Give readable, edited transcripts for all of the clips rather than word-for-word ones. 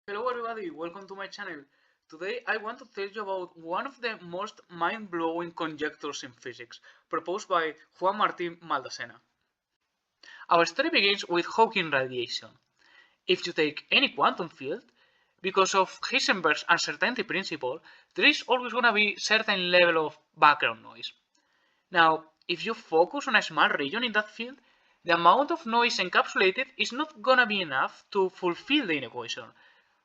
Hello everybody, welcome to my channel. Today I want to tell you about one of the most mind-blowing conjectures in physics, proposed by Juan Martín Maldacena. Our story begins with Hawking radiation. If you take any quantum field, because of Heisenberg's uncertainty principle, there is always going to be certain level of background noise. Now, if you focus on a small region in that field, the amount of noise encapsulated is not gonna be enough to fulfill the inequation,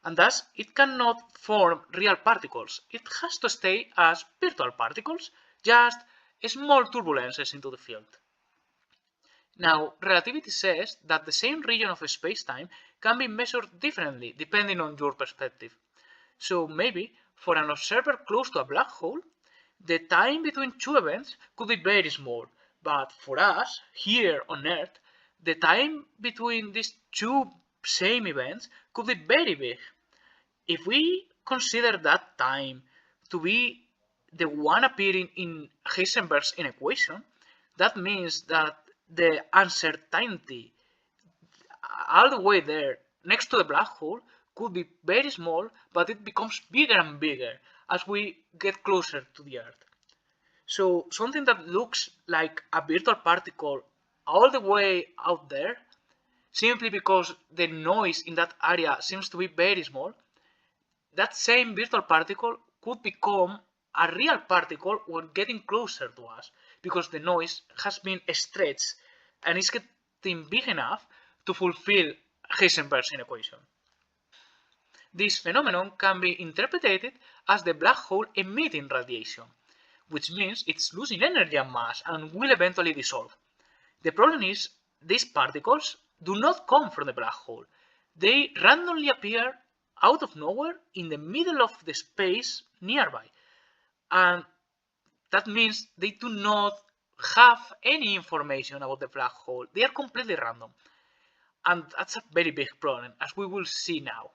and thus it cannot form real particles. It has to stay as virtual particles, just small turbulences into the field. Now, relativity says that the same region of space-time can be measured differently depending on your perspective. So maybe, for an observer close to a black hole, the time between two events could be very small, but for us, here on Earth, the time between these two same events could be very big. If we consider that time to be the one appearing in Heisenberg's inequation, that means that the uncertainty all the way there next to the black hole could be very small, but it becomes bigger and bigger as we get closer to the Earth. So something that looks like a virtual particle all the way out there, simply because the noise in that area seems to be very small, that same virtual particle could become a real particle when getting closer to us, because the noise has been stretched and is getting big enough to fulfill Heisenberg's inequation. This phenomenon can be interpreted as the black hole emitting radiation, which means it's losing energy and mass and will eventually dissolve. The problem is, these particles do not come from the black hole. They randomly appear out of nowhere in the middle of the space nearby. And that means they do not have any information about the black hole. They are completely random. And that's a very big problem, as we will see now.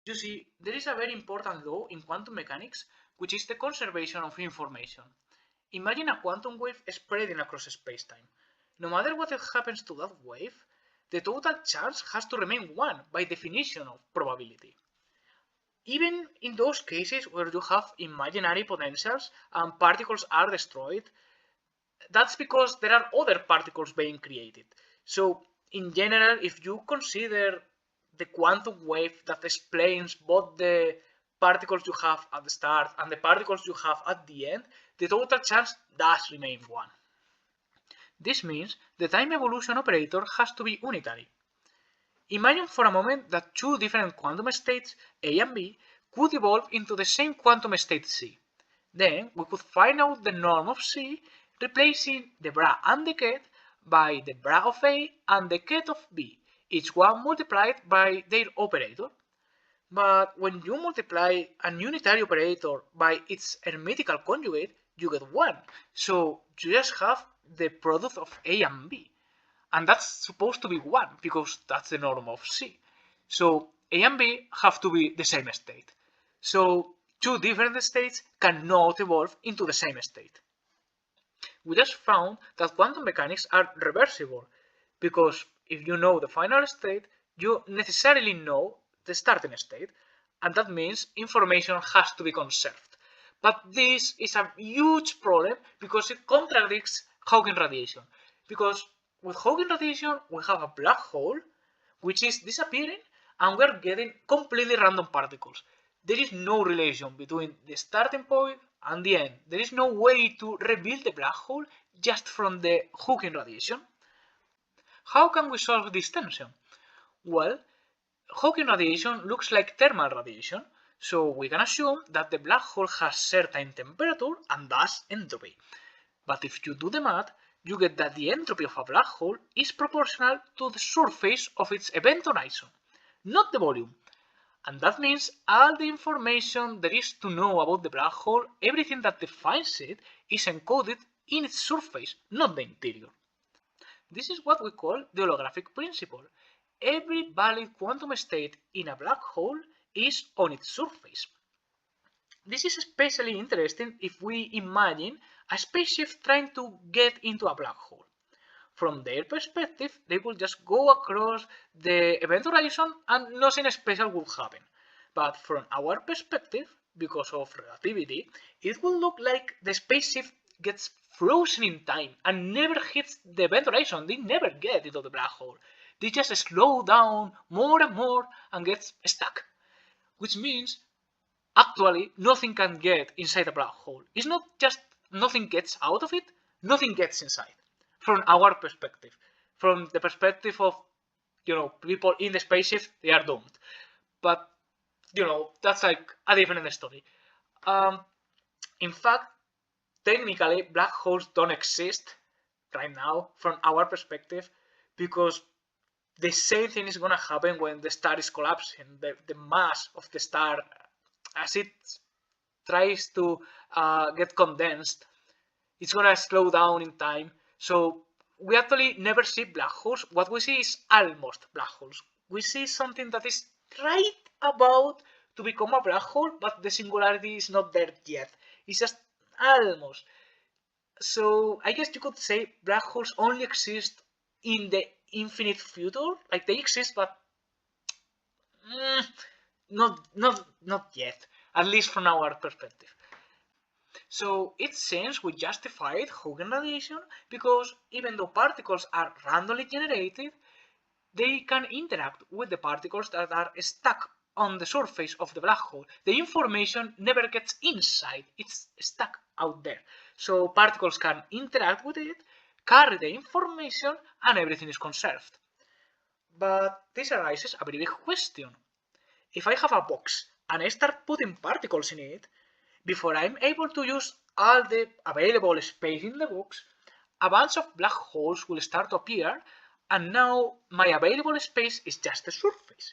You see, there is a very important law in quantum mechanics, which is the conservation of information. Imagine a quantum wave spreading across space-time. No matter what happens to that wave, the total chance has to remain 1 by definition of probability. Even in those cases where you have imaginary potentials and particles are destroyed, that's because there are other particles being created. So, in general, if you consider the quantum wave that explains both the particles you have at the start and the particles you have at the end, the total chance does remain 1. This means the time evolution operator has to be unitary. Imagine for a moment that two different quantum states, A and B, could evolve into the same quantum state C. Then we could find out the norm of C, replacing the bra and the ket by the bra of A and the ket of B, each one multiplied by their operator. But when you multiply an unitary operator by its hermitical conjugate, you get 1. So you just have the product of A and B. And that's supposed to be 1 because that's the norm of C. So A and B have to be the same state. So two different states cannot evolve into the same state. We just found that quantum mechanics are reversible, because if you know the final state, you necessarily know the starting state, and that means information has to be conserved. But this is a huge problem because it contradicts Hawking radiation. Because with Hawking radiation, we have a black hole which is disappearing, and we're getting completely random particles. There is no relation between the starting point and the end. There is no way to rebuild the black hole just from the Hawking radiation. How can we solve this tension? Well, Hawking radiation looks like thermal radiation, so we can assume that the black hole has certain temperature and thus entropy. But if you do the math, you get that the entropy of a black hole is proportional to the surface of its event horizon, not the volume. And that means all the information there is to know about the black hole, everything that defines it, is encoded in its surface, not the interior. This is what we call the holographic principle. Every valid quantum state in a black hole is on its surface. This is especially interesting if we imagine a spaceship trying to get into a black hole. from their perspective, they will just go across the event horizon and nothing special will happen. But from our perspective, because of relativity, it will look like the spaceship gets frozen in time and never hits the event horizon. They never get into the black hole. They just slow down more and more and get stuck. Which means, actually, nothing can get inside a black hole. It's not just nothing gets out of it, nothing gets inside. From our perspective. From the perspective of, people in the spaceship, they are doomed. But, that's like a different story. In fact, technically, black holes don't exist right now from our perspective because the same thing is going to happen when the star is collapsing. The mass of the star, as it tries to get condensed, it's going to slow down in time. So we actually never see black holes. What we see is almost black holes. We see something that is right about to become a black hole, but the singularity is not there yet. It's just almost. So I guess you could say black holes only exist in the infinite future. Like they exist, but not yet. At least from our perspective. So it seems we justified Hawking radiation because even though particles are randomly generated, they can interact with the particles that are stuck on the surface of the black hole. The information never gets inside, it's stuck out there. So particles can interact with it, carry the information, and everything is conserved. But this arises a very big question. If I have a box and I start putting particles in it, before I'm able to use all the available space in the box, a bunch of black holes will start to appear, and now my available space is just the surface.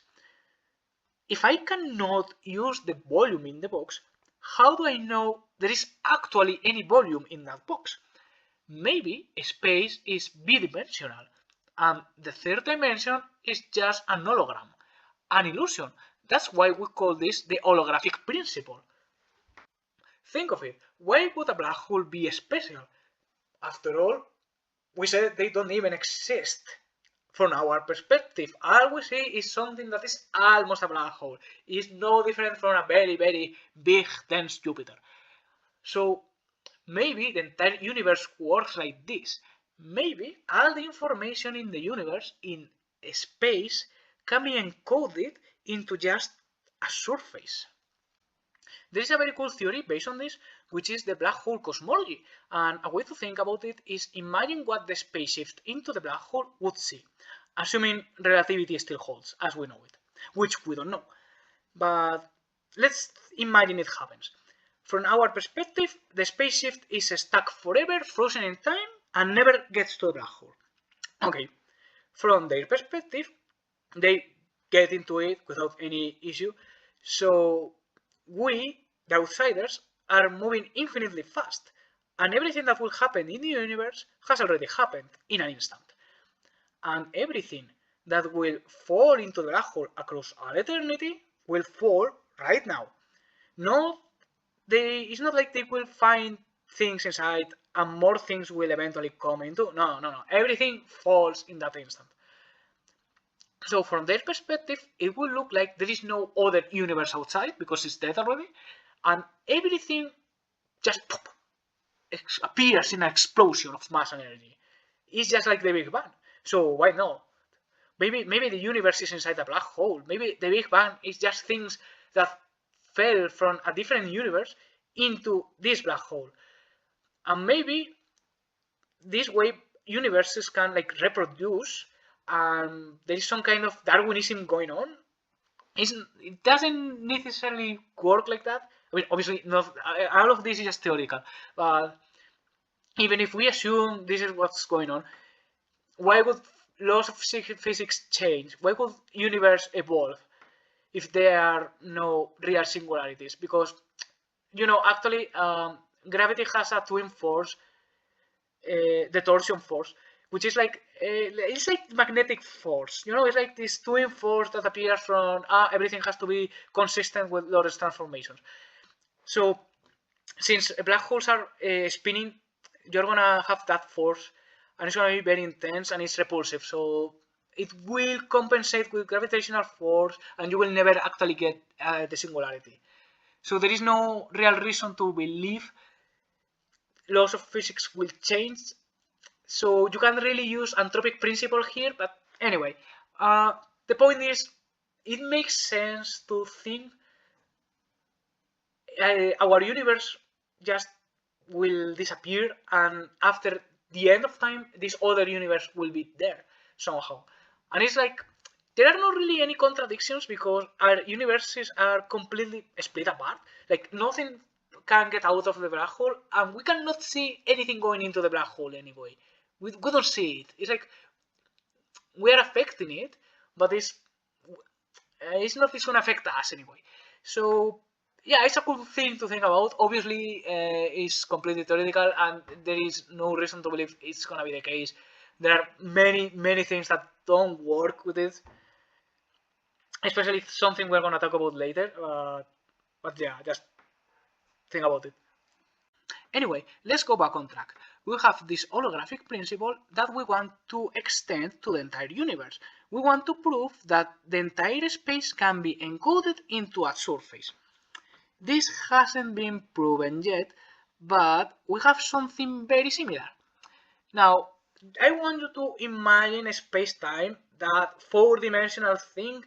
If I cannot use the volume in the box, how do I know there is actually any volume in that box? Maybe space is bidimensional, and the third dimension is just an hologram, an illusion. That's why we call this the holographic principle. Think of it, why would a black hole be special? After all, we said they don't even exist. From our perspective, all we see is something that is almost a black hole. It's no different from a very, very big, dense Jupiter. So maybe the entire universe works like this. Maybe all the information in the universe, in space, can be encoded into just a surface. There is a very cool theory based on this, which is the black hole cosmology. And a way to think about it is imagine what the spaceshift into the black hole would see, assuming relativity still holds, as we know it, which we don't know. But let's imagine it happens. From our perspective, the spaceshift is stuck forever, frozen in time, and never gets to the black hole. Okay, from their perspective, they get into it without any issue. So we, the outsiders, are moving infinitely fast, and everything that will happen in the universe has already happened in an instant. And everything that will fall into the black hole across all eternity will fall right now. It's not like they will find things inside and more things will eventually come into. No. Everything falls in that instant. So from their perspective, it will look like there is no other universe outside because it's dead already, and everything just pop, appears in an explosion of mass and energy. It's just like the Big Bang. So why not? Maybe the universe is inside a black hole. Maybe the Big Bang is just things that fell from a different universe into this black hole. And maybe this way universes can reproduce, and there is some kind of Darwinism going on. It doesn't necessarily work like that. I mean, obviously, not all of this is just theoretical, but even if we assume this is what's going on, why would laws of physics change? Why would universe evolve if there are no real singularities? Because, actually, gravity has a twin force, the torsion force, which is it's like magnetic force. It's like this twin force that appears from everything has to be consistent with Lorentz transformations. So since black holes are spinning, you're gonna have that force, and it's going to be very intense and it's repulsive. So it will compensate with gravitational force, and you will never actually get the singularity. So there is no real reason to believe laws of physics will change. So you can really use anthropic principle here, but anyway, the point is, it makes sense to think our universe just will disappear, and after the end of time, this other universe will be there somehow. And it's like, there are not really any contradictions because our universes are completely split apart. Like, nothing can get out of the black hole, and we cannot see anything going into the black hole anyway. We don't see it. It's like we are affecting it, but it's not going to affect us anyway. So yeah, it's a cool thing to think about. Obviously, it's completely theoretical, and there is no reason to believe it's gonna be the case. There are many things that don't work with it, especially something we're gonna talk about later. But yeah, just think about it. Anyway, let's go back on track. We have this holographic principle that we want to extend to the entire universe. We want to prove that the entire space can be encoded into a surface. This hasn't been proven yet, but we have something very similar. Now, I want you to imagine a space-time, that four-dimensional thing.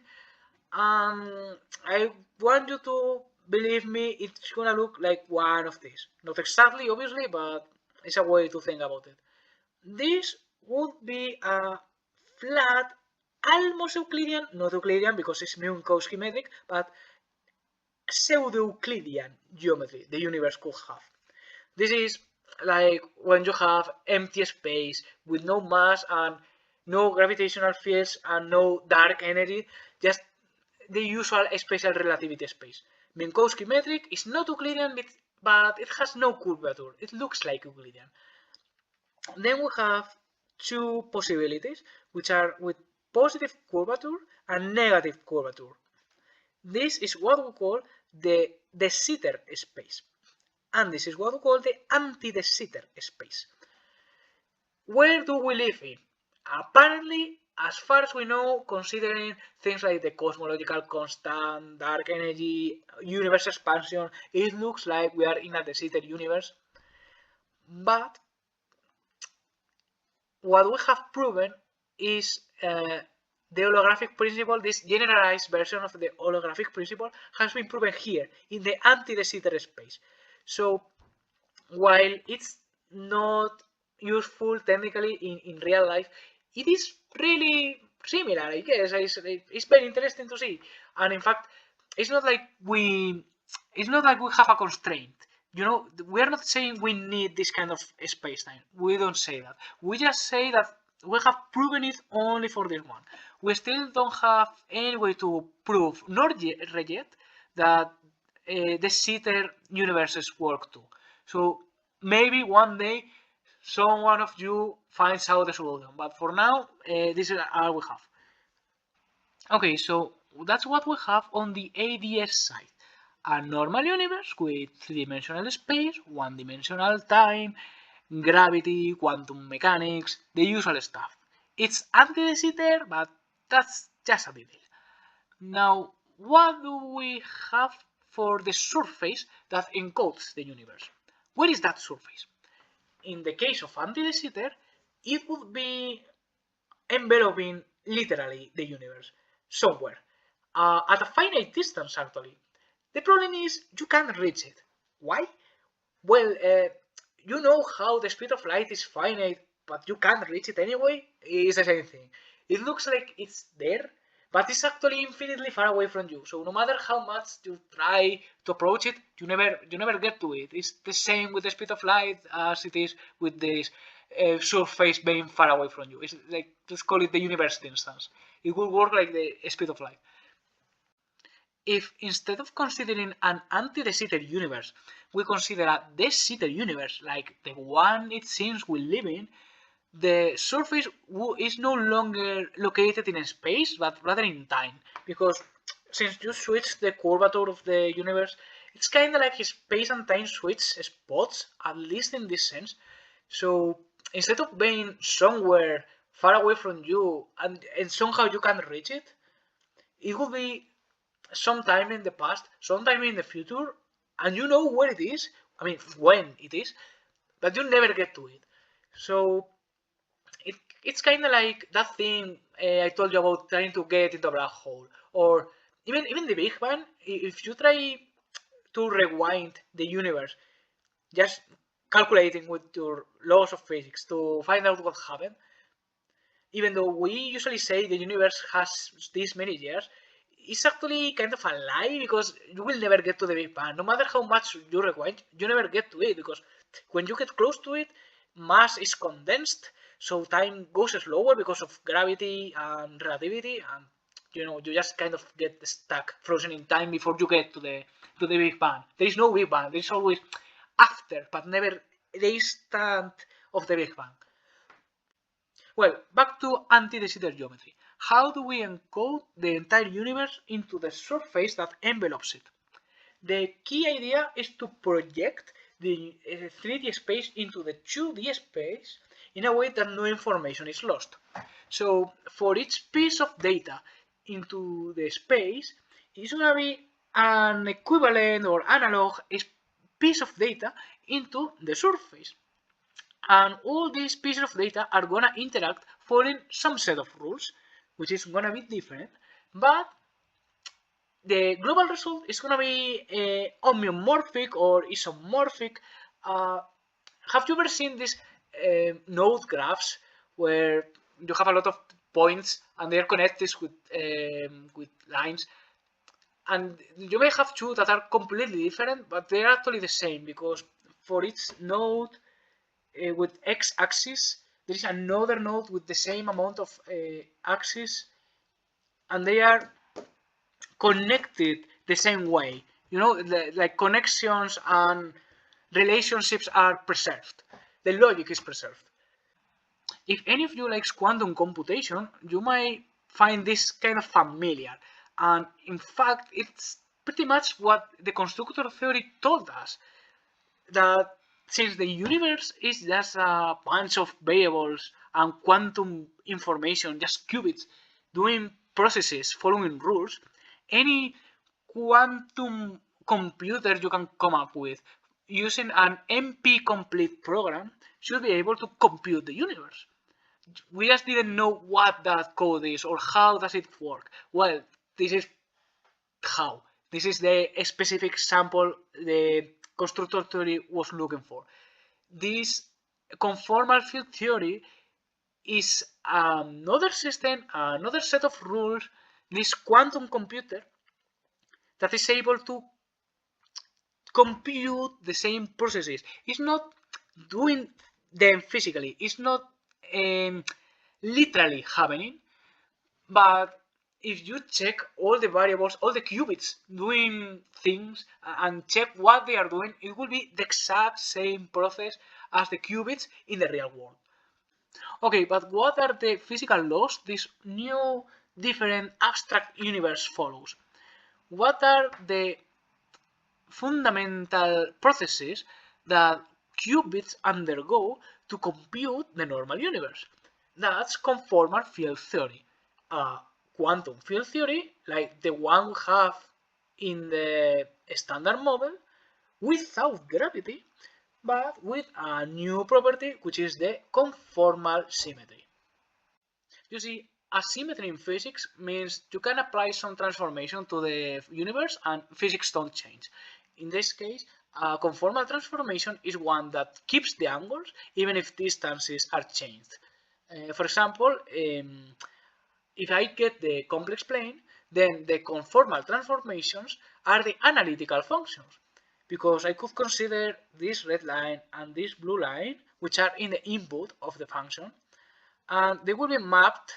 I want you to believe me, it's gonna look like one of these. Not exactly, obviously, but it's a way to think about it. This would be a flat, almost Euclidean, not Euclidean because it's Minkowski metric, but pseudo-Euclidean geometry the universe could have. This is like when you have empty space with no mass and no gravitational fields and no dark energy, just the usual special relativity space. Minkowski metric is not Euclidean, but it has no curvature. It looks like Euclidean. Then we have two possibilities, which are with positive curvature and negative curvature. This is what we call the de Sitter space, and this is what we call the anti-de Sitter space. Where do we live in? Apparently, as far as we know, considering things like the cosmological constant, dark energy, universe expansion, it looks like we are in a de Sitter universe. But what we have proven is the holographic principle. This generalized version of the holographic principle has been proven here in the anti-de Sitter space. So while it's not useful technically in real life, it is really similar, I guess. It's very interesting to see. And in fact, it's not like we have a constraint. You know, we are not saying we need this kind of space-time. We don't say that. We just say that we have proven it only for this one. We still don't have any way to prove, nor yet, that the Sitter universes work too. So maybe one day someone of you finds out the solution, but for now, this is all we have. Okay, so that's what we have on the ADS side. A normal universe with three-dimensional space, one-dimensional time, gravity, quantum mechanics, the usual stuff. It's anti-de Sitter, but that's just a detail. Now, what do we have for the surface that encodes the universe? Where is that surface? In the case of anti-de Sitter, it would be enveloping literally the universe somewhere, at a finite distance actually. The problem is you can't reach it. Why? Well, you know how the speed of light is finite, but you can't reach it anyway? It's the same thing. It looks like it's there, but it's actually infinitely far away from you. So no matter how much you try to approach it, you never get to it. It's the same with the speed of light as it is with this surface being far away from you. It's like, let's call it the universe distance. It will work like the speed of light. If instead of considering an anti-de Sitter universe, we consider a de Sitter universe, like the one it seems we live in, the surface is no longer located in space, but rather in time. Because since you switch the curvature of the universe, it's kind of like space and time switch spots, at least in this sense. So instead of being somewhere far away from you and somehow you can reach it, it will be sometime in the past, sometime in the future, and you know where it is. I mean, when it is, but you never get to it. So it's kind of like that thing I told you about trying to get into a black hole, or even the Big Bang. If you try to rewind the universe, just calculating with your laws of physics to find out what happened, even though we usually say the universe has this many years, it's actually kind of a lie because you will never get to the Big Bang. No matter how much you rewind, you never get to it because when you get close to it, mass is condensed, so time goes slower because of gravity and relativity, and you just kind of get stuck, frozen in time before you get to the Big Bang. There is no Big Bang. There is always after, but never the instant of the Big Bang. Well, back to anti-de Sitter geometry. How do we encode the entire universe into the surface that envelopes it? The key idea is to project the 3D space into the 2D space in a way that no information is lost. So for each piece of data into the space, it's going to be an equivalent or analog piece of data into the surface. And all these pieces of data are gonna interact following some set of rules, which is gonna be different, but the global result is gonna be homeomorphic or isomorphic. Have you ever seen these node graphs where you have a lot of points and they are connected with lines? And you may have two that are completely different, but they are actually the same because for each node with x-axis, there is another node with the same amount of axis, and they are connected the same way. Like connections and relationships are preserved. The logic is preserved. If any of you likes quantum computation, you might find this kind of familiar. And in fact, it's pretty much what the constructor theory told us, that since the universe is just a bunch of variables and quantum information, just qubits doing processes following rules, any quantum computer you can come up with using an NP-complete program should be able to compute the universe. We just didn't know what that code is or how does it work. Well, this is how. This is the specific sample the constructor theory was looking for. This conformal field theory is another system, another set of rules, this quantum computer that is able to compute the same processes. It's not doing them physically, it's not literally happening, but if you check all the variables, all the qubits doing things and check what they are doing, it will be the exact same process as the qubits in the real world. Okay, but what are the physical laws this new different abstract universe follows? What are the fundamental processes that qubits undergo to compute the normal universe? That's conformal field theory. Quantum field theory, like the one we have in the standard model, without gravity, but with a new property, which is the conformal symmetry. You see, asymmetry in physics means you can apply some transformation to the universe and physics don't change. In this case, a conformal transformation is one that keeps the angles even if distances are changed. For example, if I get the complex plane, then the conformal transformations are the analytical functions, because I could consider this red line and this blue line, which are in the input of the function, and they will be mapped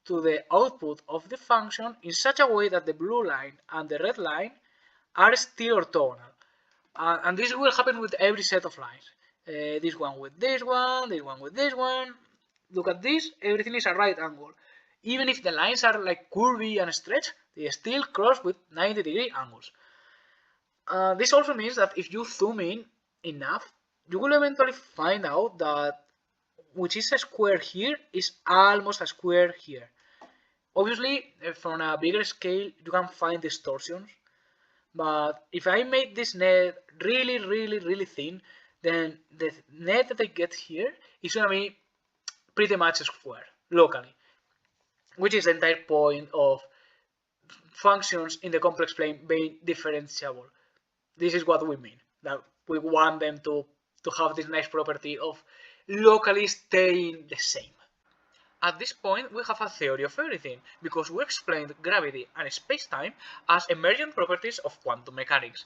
to the output of the function in such a way that the blue line and the red line are still orthogonal. And this will happen with every set of lines. This one with this one, this one with this one. Look at this, everything is a right angle. Even if the lines are like curvy and stretched, they still cross with 90-degree angles. This also means that if you zoom in enough, you will eventually find out that which is a square here is almost a square here. Obviously, from a bigger scale, you can find distortions, but if I make this net really thin, then the net that I get here is gonna be pretty much a square locally, which is the entire point of functions in the complex plane being differentiable. This is what we mean, that we want them to have this nice property of locally staying the same. At this point, we have a theory of everything, because we explained gravity and space-time as emergent properties of quantum mechanics.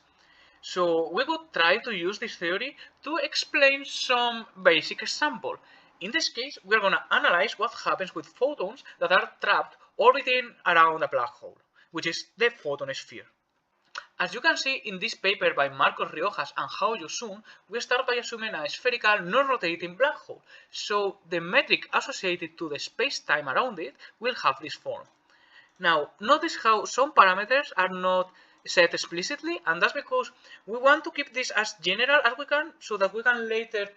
So we would try to use this theory to explain some basic example. In this case, we're going to analyze what happens with photons that are trapped orbiting around a black hole, which is the photon sphere. As you can see in this paper by Marcos Riojas and Hao Yosun, we start by assuming a spherical non-rotating black hole, so the metric associated to the space-time around it will have this form. Now, notice how some parameters are not set explicitly, and that's because we want to keep this as general as we can, so that we can later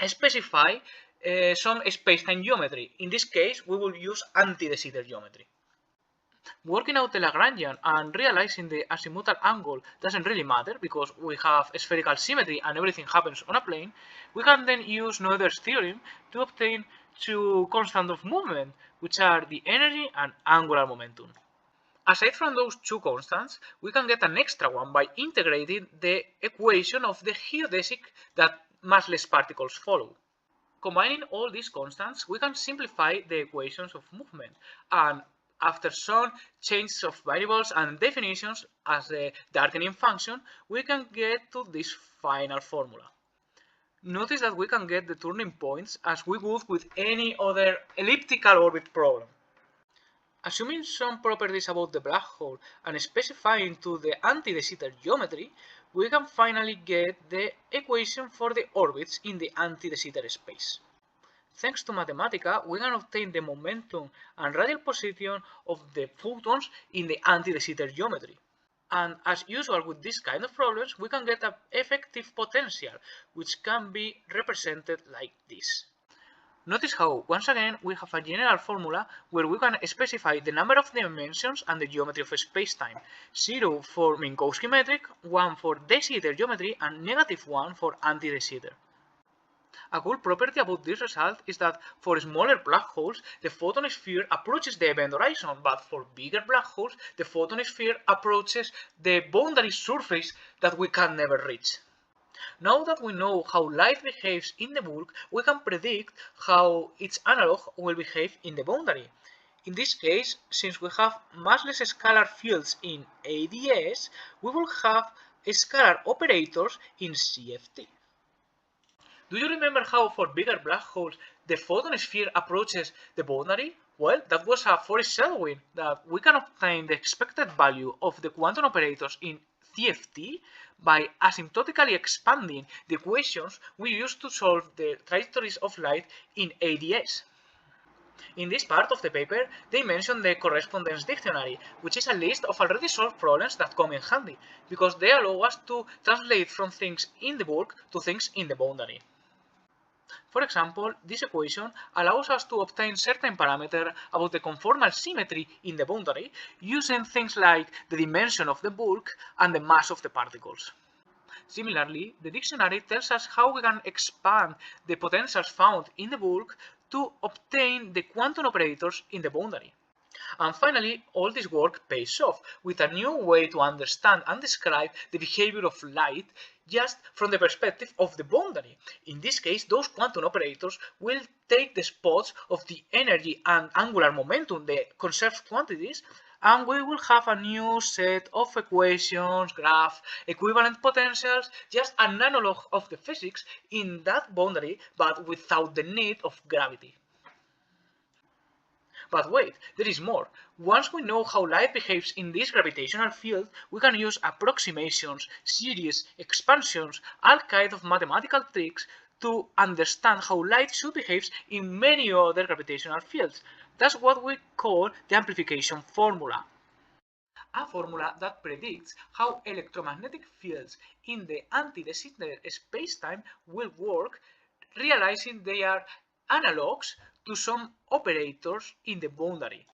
specify some space-time geometry. In this case, we will use anti-de Sitter geometry. Working out the Lagrangian and realizing the azimuthal angle doesn't really matter because we have spherical symmetry and everything happens on a plane, we can then use Noether's theorem to obtain two constants of movement, which are the energy and angular momentum. Aside from those two constants, we can get an extra one by integrating the equation of the geodesic that massless particles follow. Combining all these constants, we can simplify the equations of movement, and after some changes of variables and definitions as the darkening function, we can get to this final formula. Notice that we can get the turning points as we would with any other elliptical orbit problem. Assuming some properties about the black hole and specifying to the anti-de Sitter geometry, we can finally get the equation for the orbits in the anti-de Sitter space. Thanks to Mathematica, we can obtain the momentum and radial position of the photons in the anti-de Sitter geometry. And as usual with this kind of problems, we can get an effective potential, which can be represented like this. Notice how, once again, we have a general formula where we can specify the number of dimensions and the geometry of space-time. 0 for Minkowski metric, 1 for de Sitter geometry, and -1 for anti-de Sitter. A cool property about this result is that for smaller black holes, the photon sphere approaches the event horizon, but for bigger black holes, the photon sphere approaches the boundary surface that we can never reach. Now that we know how light behaves in the bulk, we can predict how its analog will behave in the boundary. In this case, since we have massless scalar fields in ADS, we will have scalar operators in CFT. Do you remember how for bigger black holes the photon sphere approaches the boundary? Well, that was a foreshadowing that we can obtain the expected value of the quantum operators in CFT by asymptotically expanding the equations we used to solve the trajectories of light in ADS. In this part of the paper, they mention the correspondence dictionary, which is a list of already solved problems that come in handy, because they allow us to translate from things in the bulk to things in the boundary. For example, this equation allows us to obtain certain parameter about the conformal symmetry in the boundary using things like the dimension of the bulk and the mass of the particles. Similarly, the dictionary tells us how we can expand the potentials found in the bulk to obtain the quantum operators in the boundary. And finally, all this work pays off with a new way to understand and describe the behavior of light just from the perspective of the boundary. In this case, those quantum operators will take the spots of the energy and angular momentum, the conserved quantities, and we will have a new set of equations, graph, equivalent potentials, just an analog of the physics in that boundary, but without the need of gravity. But wait, there is more. Once we know how light behaves in this gravitational field, we can use approximations, series, expansions, all kinds of mathematical tricks to understand how light should behave in many other gravitational fields. That's what we call the amplification formula. A formula that predicts how electromagnetic fields in the anti-de Sitter spacetime will work, realizing they are analogs to some operators in the boundary.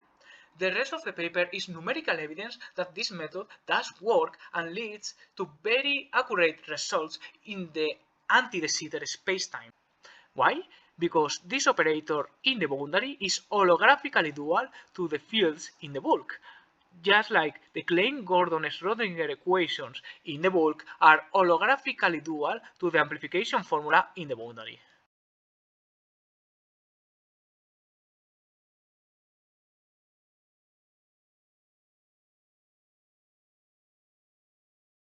The rest of the paper is numerical evidence that this method does work and leads to very accurate results in the anti-de Sitter spacetime. Why? Because this operator in the boundary is holographically dual to the fields in the bulk. Just like the Klein-Gordon-Schrödinger equations in the bulk are holographically dual to the amplification formula in the boundary.